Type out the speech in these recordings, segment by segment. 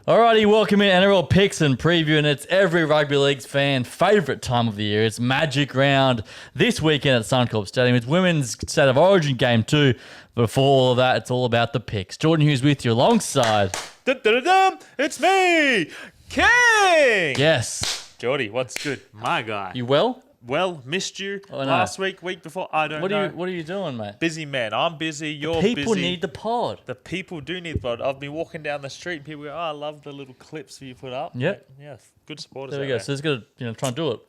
Alrighty, welcome in NRL picks and preview, and it's every rugby league's fan favourite time of the year. It's Magic Round this weekend at Suncorp Stadium. It's Women's State of Origin Game 2. But before all of that, it's all about the picks. Jordan Hughes with you alongside. It's me, King. Yes. Geordie, what's good? My guy. You well? Well, missed you Oh, no. last week before. I don't know. What are you doing, mate? Busy man. I'm busy. You're busy. People need the pod. The people do need the pod. I've been walking down the street and people go, I love the little clips you put up. Yep. Yeah, good supporters. There we go. So it's got to try and do it.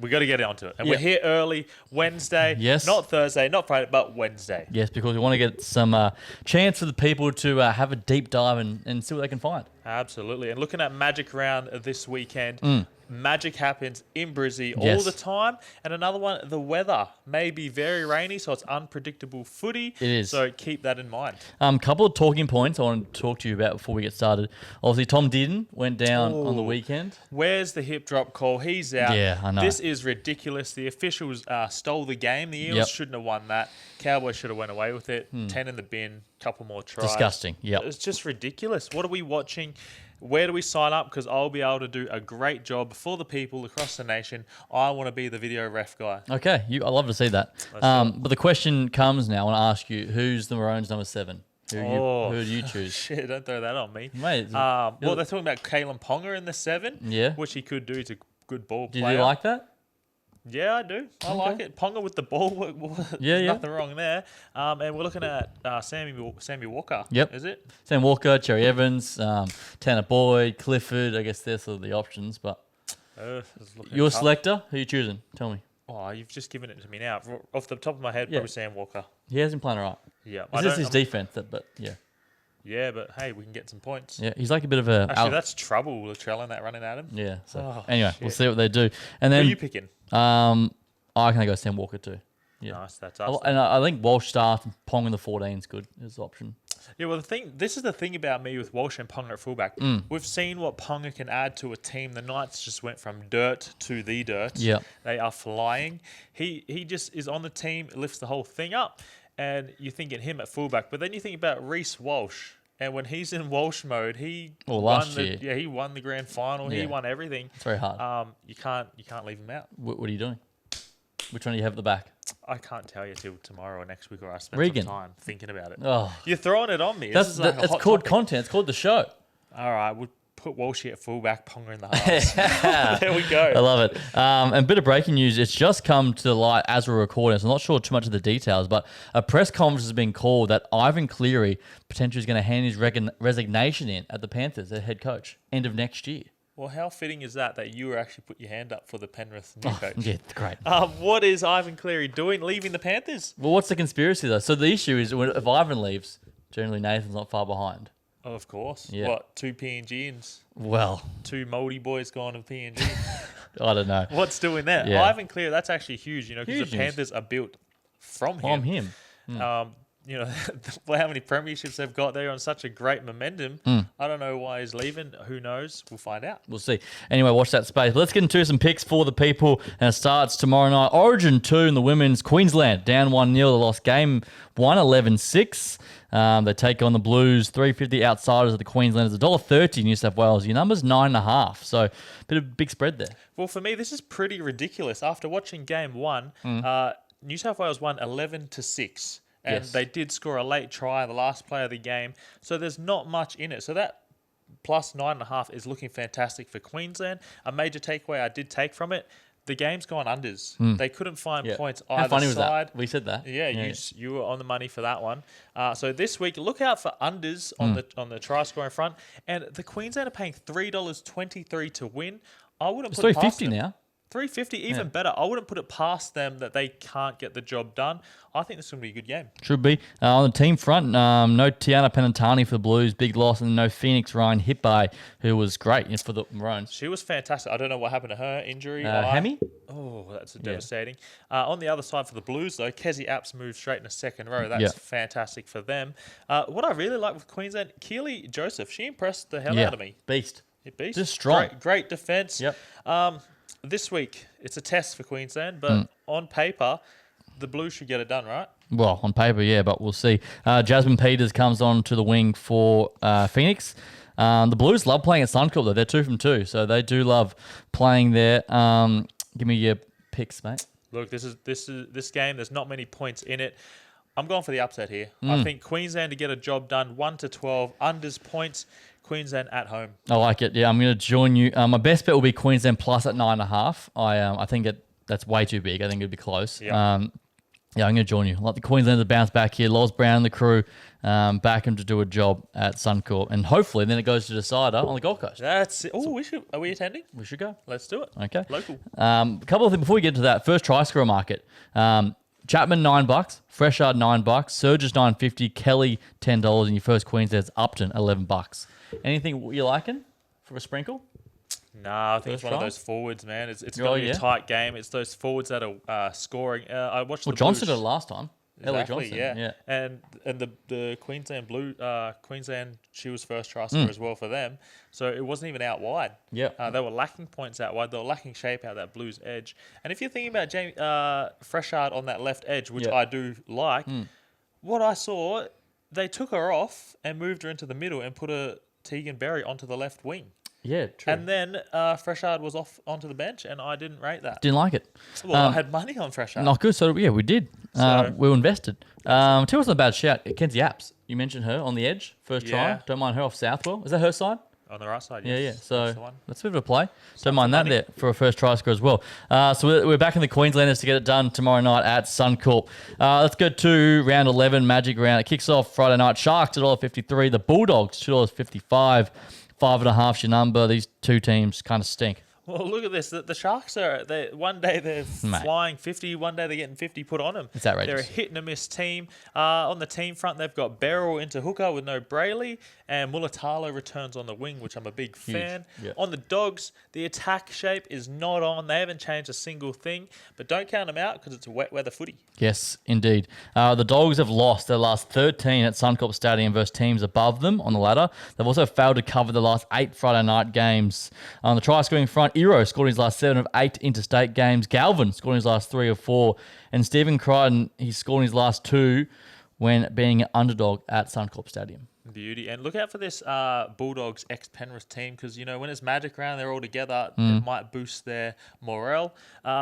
We got to get onto it. And Yeah. we're here early, Wednesday. Yes. Not Thursday, not Friday, but Wednesday. Yes, because we want to get some chance for the people to have a deep dive and see what they can find. Absolutely. And looking at Magic Round this weekend, Magic happens in Brizzy all Yes. the time. And another one, the weather may be very rainy, so it's unpredictable footy. It is. So keep that in mind. Couple of talking points I want to talk to you about before we get started. Obviously, Tom Dearden went down on the weekend. Where's the hip drop call? He's out. Yeah, I know. This is ridiculous. The officials stole the game. The Eels Yep. shouldn't have won that. Cowboys should have went away with it. 10 in the bin, couple more tries. Disgusting. Yep. It's just ridiculous. What are we watching? Where do we sign up? Because I'll be able to do a great job for the people across the nation. I want to be the video ref guy. Okay, I'd love to see that. But the question comes now. I want to ask you, who's the Maroons' number 7? Who do you choose? Shit, don't throw that on me. Mate, Well, they're talking about Kalen Ponga in the 7, Yeah. which he could do. He's a good ball Did player. you like that? Yeah, I do. I like it. Ponga with the ball. Yeah. Nothing wrong there. And we're looking at Sammy Walker. Yep. Is it? Sam Walker, Cherry Evans, Tanner Boyd, Clifford. I guess they're sort of the options. But It's looking your tough. selector, who are you choosing? Tell me. Oh, you've just given it to me now. Off the top of my head, Yeah. probably Sam Walker. He hasn't playing all right. Yeah. It's just his defense, but yeah. Yeah, but hey, we can get some points. Yeah, he's like a bit of a... Actually, that's trouble. Latrell that running at him. Yeah. So Oh, anyway, we'll shit. see what they do. And Who are then you picking? I can go Sam Walker too. Yeah. Nice. That's us. And I think Walsh start and Pong in the 14 is good as an option. Yeah, well, this is the thing about me with Walsh and Ponga at fullback. We've seen what Ponga can add to a team. The Knights just went from dirt to the dirt. Yeah. They are flying. He just is on the team, lifts the whole thing up, and you're thinking him at fullback. But then you think about Reece Walsh, and when he's in Walsh mode, he last won year. he won the grand final. Yeah. He won everything. It's very hard. You can't leave him out. What are you doing? Which one do you have at the back? I can't tell you till tomorrow or next week, or I spend Regan. some time thinking about it. Oh, You're throwing it on me. that's This is like a it's hot called topic. content. It's called the show. All right, we'll put Walshy at fullback, Ponga in the halves. There we go. I love it. And a bit of breaking news. It's just come to the light as we're recording. So I'm not sure too much of the details, but a press conference has been called that Ivan Cleary potentially is going to hand his resignation in at the Panthers, their head coach, end of next year. Well, how fitting is that you actually put your hand up for the Penrith new coach? Yeah, great. What is Ivan Cleary doing, leaving the Panthers? Well, what's the conspiracy though? So the issue is if Ivan leaves, generally Nathan's not far behind. Oh, of course. Yeah. What, 2 PNGs? Well, 2 mouldy boys gone to PNG? I don't know. What's doing that? Yeah. Ivan Cleary, that's actually huge, because Huge the news. Panthers are built from I'm him. him. How many premierships they've got there on such a great momentum. I don't know why he's leaving. Who knows? We'll find out. We'll see. Anyway, watch that space. Let's get into some picks for the people. And it starts tomorrow night. Origin 2 in the women's. Queensland down 1-0. They lost game 1, 11-6. They take on the Blues. 350 outsiders of the Queenslanders. $1.30 New South Wales. Your number's 9.5. So bit of a big spread there. Well, for me, this is pretty ridiculous. After watching game 1, New South Wales won 11-6. And Yes. they did score a late try, the last play of the game. So there's not much in it. So that plus 9.5 is looking fantastic for Queensland. A major takeaway I did take from it, the game's gone unders. They couldn't find Yeah. points How either funny was side. that? We said that. Yeah, you were on the money for that one. So this week, look out for unders on the try scoring front. And the Queensland are paying $3.23 to win. I wouldn't It's put it past $3.50 them. now. $3.50, even better. I wouldn't put it past them that they can't get the job done. I think this is going to be a good game. Should be. On the team front, no Tiana Penatani for the Blues, big loss, and no Phoenix Ryan Hippai, who was great for the Maroons. She was fantastic. I don't know what happened to her. Injury. Hammy? Oh, that's devastating. On the other side for the Blues, though, Kezi Apps moved straight in the second row. That's Yeah. fantastic for them. What I really like with Queensland, Keely Joseph, she impressed the hell out of me. Beast. Beast. Just strong. Great defense. Yep. This week, it's a test for Queensland, but on paper, the Blues should get it done, right? Well, on paper, yeah, but we'll see. Jasmine Peters comes on to the wing for Phoenix. The Blues love playing at Suncorp, though. They're 2 from 2, so they do love playing there. Give me your picks, mate. Look, this game. There's not many points in it. I'm going for the upset here. I think Queensland to get a job done. 1-12 unders points. Queensland at home. I like it. Yeah, I'm going to join you. My best bet will be Queensland plus at 9.5. I think that's way too big. I think it'd be close. Yeah. Yeah, I'm going to join you. I like the Queensland to bounce back here. Loz Brown and the crew back him to do a job at Suncorp. And hopefully then it goes to decider on the Gold Coast. That's it. Oh, are we attending? We should go. Let's do it. Okay. Local. A couple of things before we get to that. First try scorer market. Chapman $9, Freshard $9, Surges $9.50, Kelly $10, and your first Queensland's Upton $11. Anything you liking for a sprinkle? Nah, I think it's First one of try? those forwards, man. It's Oh, going to be yeah? a tight game. It's those forwards that are scoring. I watched Well, the Johnson Blues. did it last time. Ellie Exactly, Johnson. yeah. And the Queensland Queensland, she was first try scorer as well for them. So it wasn't even out wide. Yeah. They were lacking points out wide. They were lacking shape out that Blues edge. And if you're thinking about Jamie Freshard on that left edge, which Yeah. I do like, what I saw, they took her off and moved her into the middle and put a Tegan Berry onto the left wing. Yeah, true. And then Freshard was off onto the bench, and I didn't rate that. Didn't like it. Well, I had money on Freshard. Not good. So, yeah, we did. So- We were invested. Tell us not a bad shout. Kenzie Apps. You mentioned her on the edge. First Yeah. try. Don't mind her off Southwell. Is that her side? On the right side, Yeah, yes. yeah. So That's the one. let's give it a play. Don't mind that money. there for a first try score as well. So we're back in the Queenslanders to get it done tomorrow night at Suncorp. Let's go to round 11, Magic round. It kicks off Friday night. Sharks $1.53. The Bulldogs $2.55. 5.5's your number. These two teams kind of stink. Well, look at this. The Sharks one day they're Mate. flying 50, one day they're getting 50 put on them. It's outrageous. They're a hit and a miss team. On the team front, they've got Beryl into hooker with no Brayley, and Mulatalo returns on the wing, which I'm a big fan. Yeah. On the Dogs, the attack shape is not on. They haven't changed a single thing, but don't count them out because it's a wet weather footy. Yes, indeed. The Dogs have lost their last 13 at Suncorp Stadium versus teams above them on the ladder. They've also failed to cover the last 8 Friday night games. On the try-scoring front, Ero scored his last 7 of 8 interstate games. Galvin scored his last 3 of 4. And Stephen Crichton, he scored his last 2 when being an underdog at Suncorp Stadium. Beauty. And look out for this Bulldogs ex-Penrith team because, when it's Magic round, they're all together. It might boost their morale.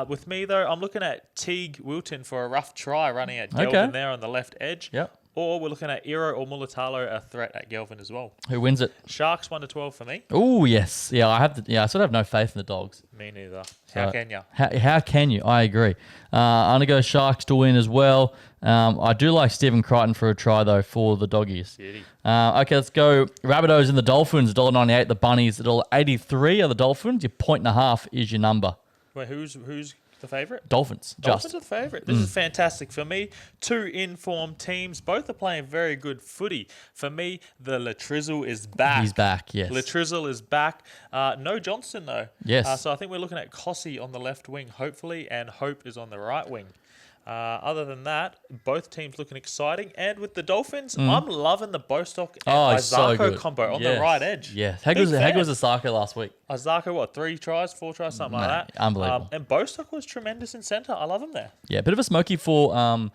With me, though, I'm looking at Teague Wilton for a rough try running at Gelvin there on the left edge. Yep. Or we're looking at Ero or Mulatalo, a threat at Gelvin as well. Who wins it? Sharks 1-12 for me. Oh, yes. Yeah, I sort of have no faith in the Dogs. Me neither. How So, can you? How can you? I agree. I'm going to go Sharks to win as well. I do like Stephen Crichton for a try, though, for the Doggies. Beauty. Okay, let's go. Rabbitohs and the Dolphins, $1.98. The Bunnies, $1.83 are the Dolphins. Your 1.5 is your number. Wait, who's the favourite? Dolphins, Dolphins are the favourite. This is fantastic for me. 2 informed teams. Both are playing very good footy. For me, the Latrizzle is back. He's back, yes. Latrizzle is back. No Johnston, though. Yes. So I think we're looking at Cossey on the left wing, hopefully, and Hope is on the right wing. Other than that, both teams looking exciting. And with the Dolphins, I'm loving the Bostock and he's so Isako good. combo on Yes. the right edge. Yes. How Big good fan. was Osaka last week? Isako, 3 tries, 4 tries, something like Mate, that. unbelievable. And Bostock was tremendous in centre. I love him there. Yeah, bit of a smoky for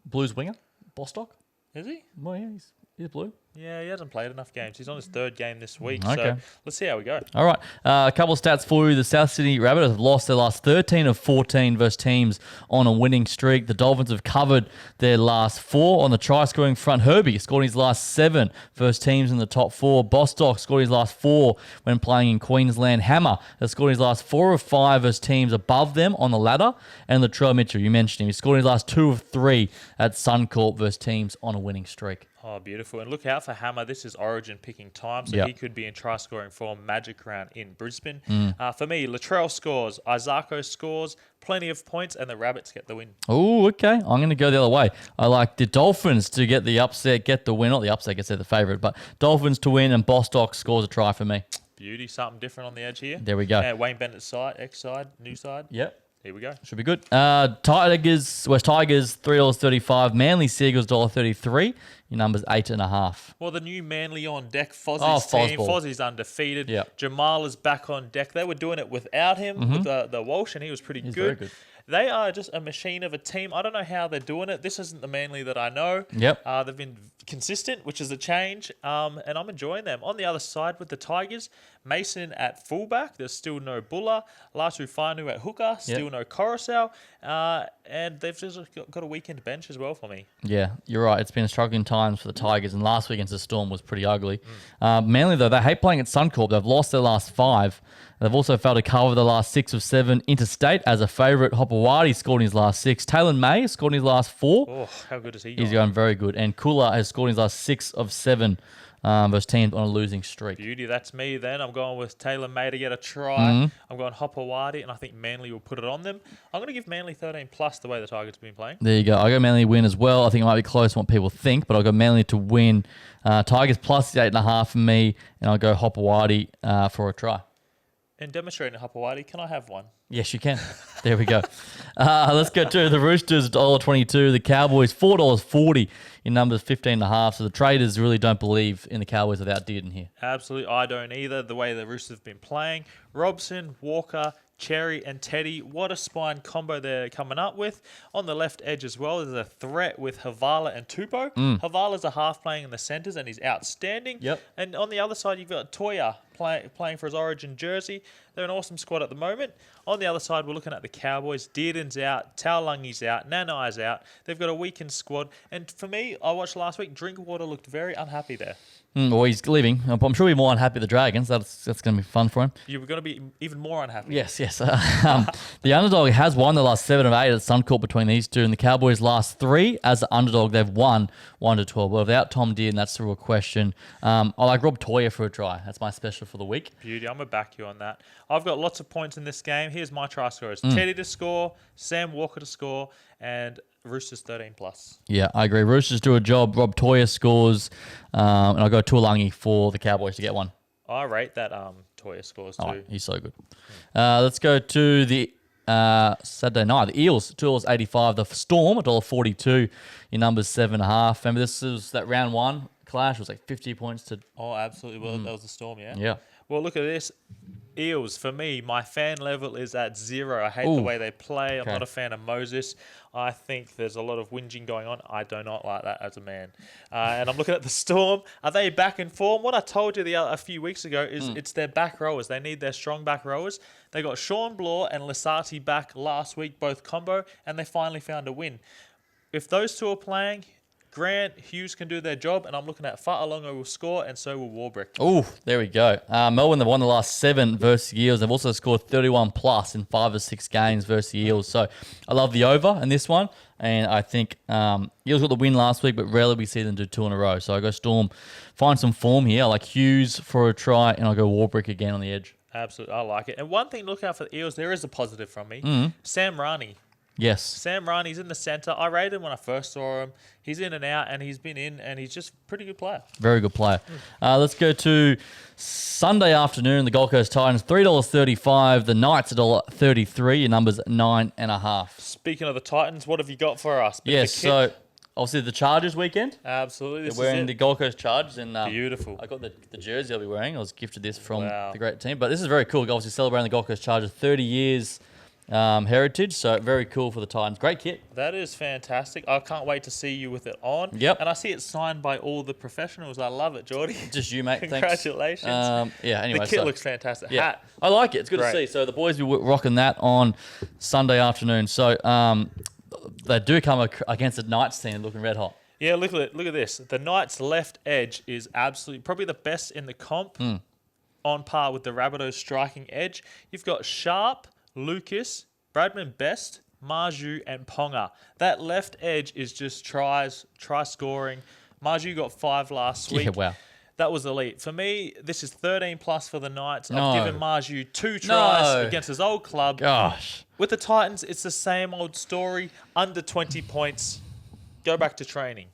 Blues winger, Bostock. Is he? Well, yeah, he's blue. Yeah, he hasn't played enough games. He's on his 3rd game this week. Okay. So let's see how we go. All right, a couple of stats for you. The South Sydney Rabbitohs have lost their last 13 of 14 versus teams on a winning streak. The Dolphins have covered their last 4 on the try-scoring front. Herbie scored his last 7 versus teams in the top 4. Bostock scored his last 4 when playing in Queensland. Hammer has scored his last 4 of 5 versus teams above them on the ladder. And Latrell Mitchell, you mentioned him, he scored his last 2 of 3 at Suncorp versus teams on a winning streak. Oh, beautiful. And look out for Hammer. This is Origin picking time, so Yep. he could be in try-scoring form Magic round in Brisbane. Mm. For me, Latrell scores, Isako scores, plenty of points, and the Rabbits get the win. Oh, okay. I'm going to go the other way. I like the Dolphins to get the upset, get the win. Not the upset, gets they're the favourite, but Dolphins to win, and Bostock scores a try for me. Beauty, something different on the edge here. There we go. And Wayne Bennett's side, ex-side, new side. Yep. Here we go. Should be good. Tigers, West Tigers, $3.35. Manly Seagulls, $1.33. Your number's 8.5. Well, the new Manly on deck, Fozzie's Oh, team. Fozball. Fozzie's undefeated. Yep. Jamal is back on deck. They were doing it without him, with the Walsh, and he was pretty He's good. very good. They are just a machine of a team. I don't know how they're doing it. This isn't the Manly that I know. Yep. They've been consistent, which is a change, and I'm enjoying them. On the other side with the Tigers, Mason at fullback. There's still no Buller. Latu Fanu at hooker. Still no Coruscant. And they've just got a weekend bench as well for me. Yeah, you're right. It's been struggling times for the Tigers, and last week against the Storm was pretty ugly. Manly, though, they hate playing at Suncorp. They've lost their last 5. They've also failed to cover the last 6 of 7. Interstate, as a favourite, Hopewadi scored in his last 6. Taylor May scored in his last 4. Oh, how good is he? He's going very good. And Kula has scored in his last 6 of 7 versus teams on a losing streak. Beauty, that's me then. I'm going with Taylor May to get a try. I'm going Hopewadi, and I think Manly will put it on them. I'm going to give Manly 13 plus the way the Tigers have been playing. There you go. I go Manly win as well. I think it might be close to what people think, but I'll go Manly to win. Tigers plus 8.5 for me, and I'll go Hopewadi for a try. And demonstrating Hopewadi, can I have one? Yes, you can. There we go. Let's go to the Roosters, $1.22. The Cowboys, $4.40 in numbers 15.5. So the traders really don't believe in the Cowboys without Dearden here. Absolutely, I don't either. The way the Roosters have been playing. Robson, Walker, Cherry and Teddy, what a spine combo they're coming up with. On the left edge as well, there's a threat with Havala and Tupou. Havala's a half playing in the centres and he's outstanding. Yep. And on the other side, you've got Toya playing for his Origin jersey. They're an awesome squad at the moment. On the other side, we're looking at the Cowboys. Dearden's out, Taulangi's out, Nanai's out. They've got a weakened squad. And for me, I watched last week, Drinkwater looked very unhappy there. Well, he's leaving. I'm sure he'll be more unhappy with the Dragons. That's going to be fun for him. You were going to be even more unhappy. Yes. The underdog has won the last 7 of 8 at Suncorp between these two, and the Cowboys' last 3 as the underdog, they've won 1-12. But without Tom Dearden, that's the real question. I like Rob Toya for a try. That's my special for the week. Beauty. I'm going to back you on that. I've got lots of points in this game. Here's my try scorers. Teddy to score, Sam Walker to score, and Roosters 13 plus. Yeah, I agree. Roosters do a job. Rob Toya scores, and I'll go Tuolangi for the Cowboys to get one. I rate that Toya scores too. Oh, he's so good. Let's go to the Saturday night. The Eels, $2.85. The Storm, $1.42 in numbers 7.5. Remember, this is that round 1 clash. It was like 50 points to... Oh, absolutely. Well, that was the Storm, yeah? Yeah. Well, look at this. Eels, for me, my fan level is at 0. I hate the way they play. I'm not a fan of Moses. I think there's a lot of whinging going on. I do not like that as a man. And I'm looking at the Storm. Are they back in form? What I told you a few weeks ago is it's their back rowers. They need their strong back rowers. They got Sean Bloor and Lasati back last week, both combo, and they finally found a win. If those two are playing... Grant, Hughes can do their job, and I'm looking at Fa'alongo will score, and so will Warbrick. Oh, there we go. Melbourne, they've won the last 7 versus the Eels. They've also scored 31 plus in 5 or 6 games versus the Eels. So I love the over in this one, and I think Eels got the win last week, but rarely we see them do 2 in a row. So I go Storm, find some form here. I like Hughes for a try, and I'll go Warbrick again on the edge. Absolutely, I like it. And one thing to look out for the Eels, there is a positive from me. Sam Rani. Yes. Sam Rani, he's in the centre. I rated him when I first saw him. He's in and out, and he's been in, and he's just a pretty good player. Very good player. Let's go to Sunday afternoon. The Gold Coast Titans, $3.35. The Knights, $1.33. Your number's 9.5. Speaking of the Titans, what have you got for us? Yes, so obviously the Chargers weekend. Absolutely. They're wearing the Gold Coast Chargers. And, beautiful. I got the jersey I'll be wearing. I was gifted this from the great team. But this is very cool. Obviously celebrating the Gold Coast Chargers 30 years heritage, so very cool for the Titans. Great kit. That is fantastic. I can't wait to see you with it on. Yep. And I see it signed by all the professionals. I love it, Geordie. Just you, mate. Congratulations. Yeah, anyway. The kit looks fantastic. Yeah, Hat. I like it. It's good to see. So the boys will be rocking that on Sunday afternoon. So they do come against the Knights team looking red hot. Yeah, look at it. Look at this. The Knights' left edge is absolutely probably the best in the comp, on par with the Rabbitohs' striking edge. You've got Sharp, Lucas, Bradman Best, Marju, and Ponga. That left edge is just try scoring. Marju got 5 last week. Yeah, wow. That was elite. For me, this is 13 plus for the Knights. No. I've given Marju 2 tries against his old club. Gosh. With the Titans, it's the same old story. Under 20 points. Go back to training.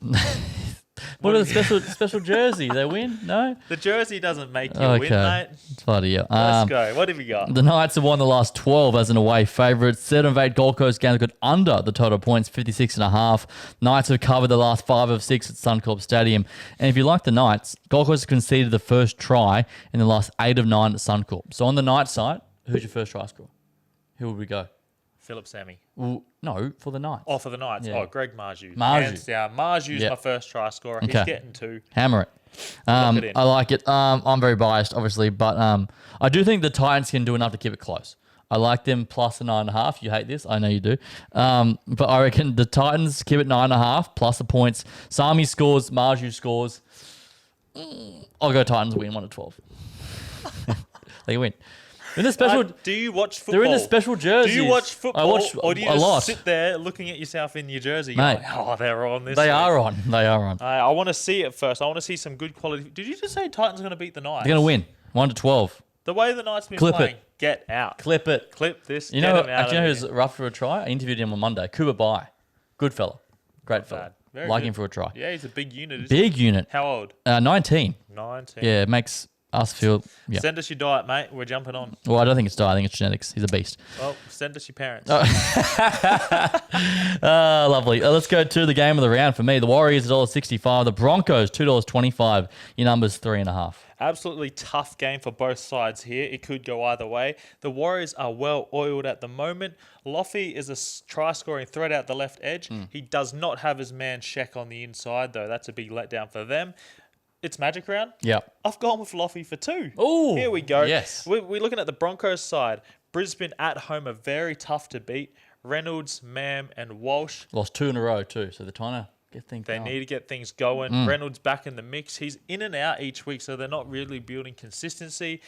What are the special jersey? They win? No? The jersey doesn't make you win, mate. Bloody hell. Let's go. What have you got? The Knights have won the last 12 as an away favourite. 7 of 8 Gold Coast games got under the total points, 56.5. Knights have covered the last 5 of 6 at Suncorp Stadium. And if you like the Knights, Gold Coast conceded the first try in the last 8 of 9 at Suncorp. So on the Knights side, who's your first try scorer? Who would we go? Philip Sammy. Well, no, for the Knights. Oh, for the Knights. Yeah. Oh, Greg Marju. Marju. Hands down. Marju's Yep. my first try scorer. Okay. He's getting 2. Hammer it. Lock it in. I like it. I'm very biased, obviously, but I do think the Titans can do enough to keep it close. I like them plus a 9.5. You hate this, I know you do. But I reckon the Titans keep it 9.5 plus the points. Sami scores, Marju scores. I'll go Titans win 1-12. They win. In the special, Do you watch football? they're in the special jerseys. Do you watch football? I watch or do you a just lot. sit there looking at yourself in your jersey Mate. going, oh, they're on this They week." are on. They are on. I want to see it first. I want to see some good quality. Did you just say Titans are going to beat the Knights? They're gonna win 1-12. The way the Knights been Clip playing, it. get out. Clip it. Clip this. You get know, him out actually, you know of who's here. rough for a try? I interviewed him on Monday. Kuba Bai. Good fella. Great fella. bad. Very Like good. him for a try. Yeah, he's a big unit. Isn't Big unit. he? How old? 19. 19. Yeah, it makes us feel. Yeah. Send us your diet, mate. We're jumping on. Well, I don't think it's diet. I think it's genetics. He's a beast. Well, send us your parents. Lovely. Let's go to the game of the round for me. The Warriors $1.65. The Broncos $2.25. Your number's 3.5. Absolutely tough game for both sides here. It could go either way. The Warriors are well oiled at the moment. Loffy is a try-scoring threat out the left edge. He does not have his man Sheck on the inside, though. That's a big letdown for them. It's Magic Round. Yep. I've gone with Loffy for 2. Ooh, Here we go. yes. We're looking at the Broncos side. Brisbane at home are very tough to beat. Reynolds, Mam, and Walsh. Lost 2 in a row, too. So they're trying to get things They going. need to get things going. Reynolds back in the mix. He's in and out each week, so they're not really building consistency.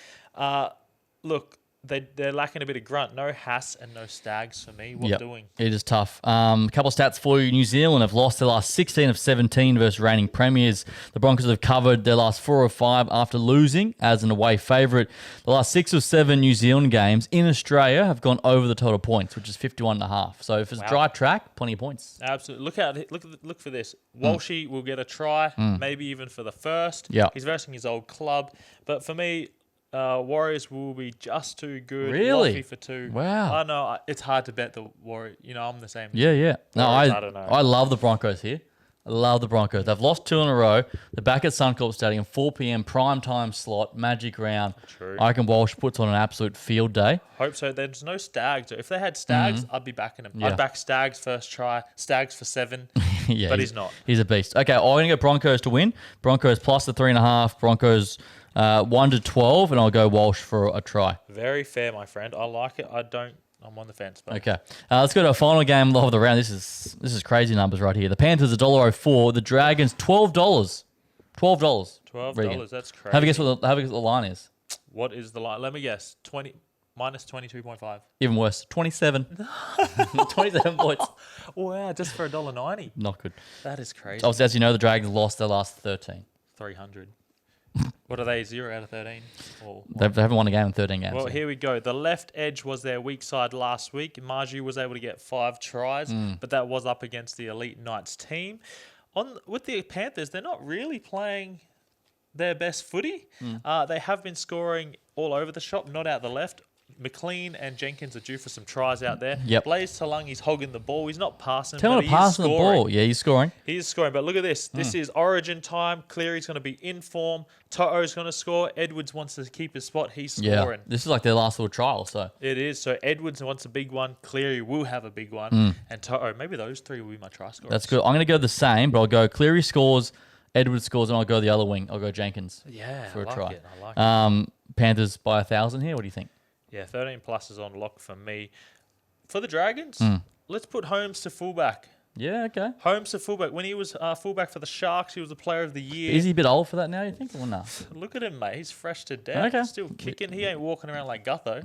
Look, they're lacking a bit of grunt. No Haas and no Stags for me. What Yep. doing? It is tough. A couple of stats for you. New Zealand have lost their last 16 of 17 versus reigning premiers. The Broncos have covered their last 4 of 5 after losing as an away favourite. The last 6 of 7 New Zealand games in Australia have gone over the total points, which is 51.5. So if it's dry track, plenty of points. Absolutely. Look for this. Walshy will get a try, maybe even for the first. Yeah. He's versing his old club. But for me, Warriors will be just too good. Really? Loffy for 2. Wow. I know it's hard to bet the Warriors. I'm the same. Yeah. No, Warriors, I I don't know. I love the Broncos here. I love the Broncos. They've lost 2 in a row. They're back at Suncorp Stadium, 4 p.m. prime time slot, Magic Round. True. I reckon Walsh puts on an absolute field day. Hope so. There's no Stags. If they had Stags, I'd be backing him. Yeah. I'd back Stags first try. Stags for 7. Yeah, But he's not. He's a beast. Okay, I'm going to go Broncos to win. Broncos plus the 3.5. Broncos 1-12, and I'll go Walsh for a try. Very fair, my friend. I like it. I'm on the fence. But Okay, let's go to a final game of the round. This is crazy numbers right here. The Panthers $1.04. The Dragons $12. $12. $12. Regan. That's crazy. Have a guess what the line is. What is the line? Let me guess. 20 minus 22.5. Even worse, 27. 27 points. Wow, just for $1.90. Not good. That is crazy. Obviously, as you know, the Dragons lost their last 13. 300. What are they? 0 out of 13? Or They haven't won a game in 13 games. Well, so. here we go. The left edge was their weak side last week. Marju was able to get 5 tries, but that was up against the Elite Knights team. With the Panthers, they're not really playing their best footy. They have been scoring all over the shop, not out the left. McLean and Jenkins are due for some tries out there. Yep. Blaze Talungi's hogging the ball. He's not passing, Tell him but to he pass is on the scoring. ball. Yeah, he's scoring. He is scoring, but look at this. This is Origin time. Cleary's going to be in form. To'o's going to score. Edwards wants to keep his spot. He's Yeah. scoring. This is like their last little trial, so. It is. So Edwards wants a big one. Cleary will have a big one. And To'o, maybe those 3 will be my try scorers. That's good. I'm going to go the same, but I'll go Cleary scores, Edwards scores, and I'll go the other wing. I'll go Jenkins Yeah, for I a like try. it. I like it. Panthers by 1,000 here. What do you think? Yeah, 13 plus is on lock for me. For the Dragons, let's put Holmes to fullback. Yeah, okay. Holmes to fullback. When he was fullback for the Sharks, he was the player of the year. Is he a bit old for that now, you think? Or no? Look at him, mate. He's fresh to death. Okay. Still kicking. He ain't walking around like Gutho.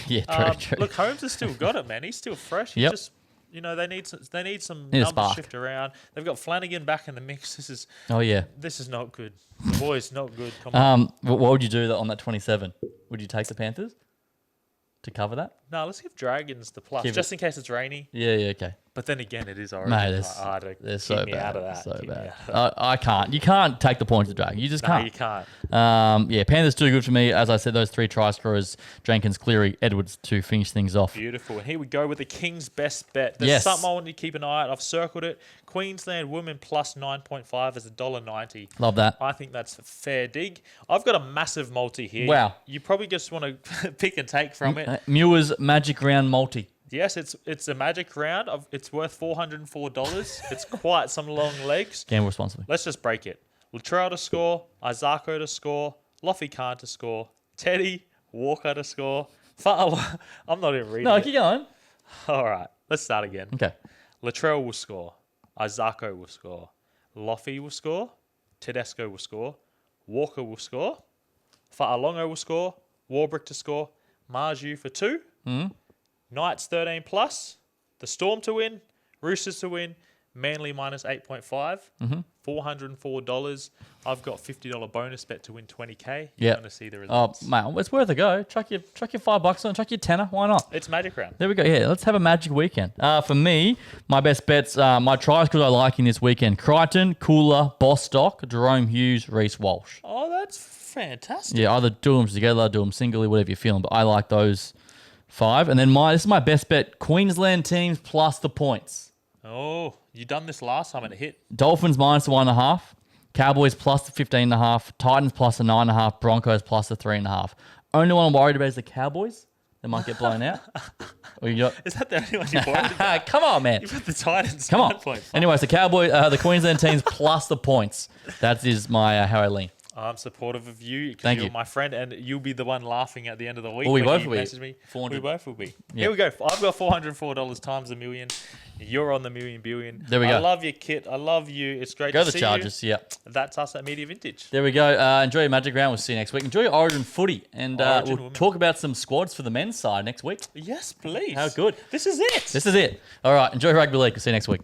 Yeah, true. Look, Holmes has still got it, man. He's still fresh. He Yep. just, they need some Need a numbers spark. shift around. They've got Flanagan back in the mix. Oh, yeah. This is not good. Boys, not good. Come on. What would you do on that 27? Would you take the Panthers to cover that? No, let's give Dragons the plus, Keep just in case it's rainy. Yeah, okay. But then again, it is Origin. Mate, they're so keep me bad. out of that. So Keep me bad. out of I can't. You can't take the points of Dragon. You just that. No, can't. you can't. Yeah, Panthers too good for me. As I said, those 3 try scorers, Jenkins, Cleary, Edwards to finish things off. Beautiful. And here we go with the King's best bet. There's Yes. something I want you to keep an eye out. I've circled it. Queensland women plus 9.5 is $1.90. Love that. I think that's a fair dig. I've got a massive multi here. Wow. You probably just want to pick and take from it. Muir's Magic Round multi. Yes, it's a magic round. It's worth $404. It's quite some long legs. Gamble responsibly. Let's just break it. Latrell to score, Isako to score, Lofi Khan to score, Teddy, Walker to score. I'm not even reading No, it. keep going. All right, let's start again. Okay. Latrell will score, Isako will score, Lofi will score, Tedesco will score, Walker will score, Fa'alongo will score, Warbrick to score, Marju for 2, Knights 13 plus, the Storm to win, Roosters to win, Manly minus 8.5, $404. I've got $50 bonus bet to win 20K. You Yeah. want to see the Oh, results? mate, it's worth a go. Chuck your $5 on, chuck your tenner. Why not? It's magic round. There we go. Yeah, let's have a magic weekend. For me, my best bets, my tries because I like in this weekend: Crichton, Cooler, Bostock, Jerome Hughes, Reece Walsh. Oh, that's fantastic. Yeah, either do them together, do them singly, whatever you're feeling. But I like those 5. And then this is my best bet: Queensland teams plus the points. Oh, you done this last time and it hit. Dolphins minus the 1.5, Cowboys plus the 15.5, Titans plus the 9.5, Broncos plus the 3.5. Only one I'm worried about is the Cowboys. They might get blown out. Or you got, Is that the only one you're worried about? come on, man. You've got the Titans. Come on. 9.5. Anyways, the Queensland teams plus the points. That is my how I lean. I'm supportive of you because Thank you're you. my friend, and you'll be the one laughing at the end of the week. Well, we when both you will be. message me. 400. We both will be. Yeah. Here we go. I've got $404 times a million. You're on the million billion. There we I go. love your kit. I love you. It's great Go to the see Chargers. Yeah. you. That's us at Media Vintage. There we go. Enjoy your Magic Round. We'll see you next week. Enjoy your Origin footy. And Origin we'll women. talk about some squads for the men's side next week. Yes, please. How good. This is it. This is it. All right. Enjoy rugby league. We'll see you next week.